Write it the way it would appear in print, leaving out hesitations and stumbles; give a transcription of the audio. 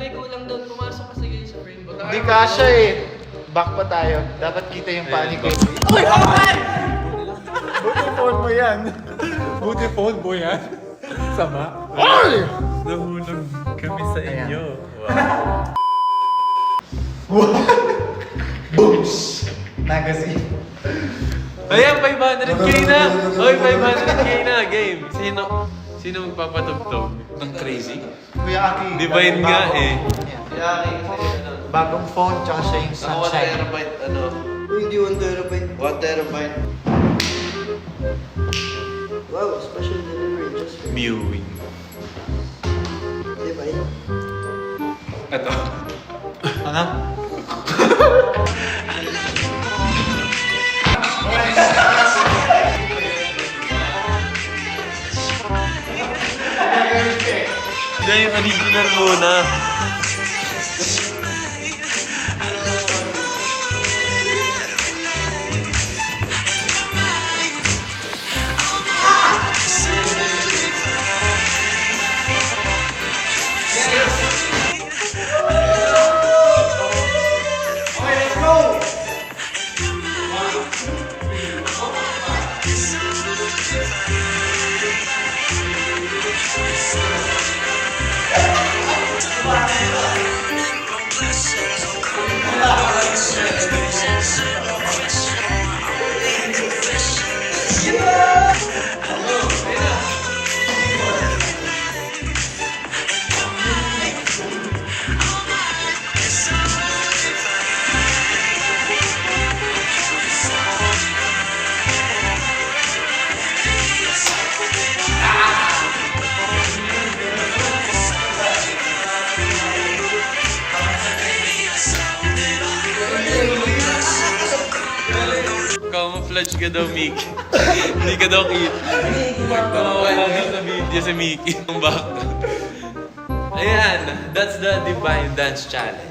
may kulang doon. Pumasok ka sige sa frame. Hindi kasha eh. Back pa tayo. Dapat kita yung paa ni Kuya. Uy! Okay! Buti phone mo yan. Buti phone mo yan. Sama. Ay! Nahulog kami sa inyo. Booms! Magazine. Ayan, 500k na! Hoy, 500k na! Game! Sino magpapatugtog? Ng crazy? Kuya Aki. Divine nga eh. Yaki kasi ano. Bagong phone, tsaka siya yung Naka 1 sunshine. terabyte ano? Uy, hindi 1 terabyte. 1 terabyte. Wow, special delivery just for Mewing. Divine. Ito. Ano? Hindi, yung original muna. Camouflage ka daw, Mickey. Hindi ka daw cute. Wala daw sa video si Mickey. Ang back. Ayan, that's the Divine Dance Challenge.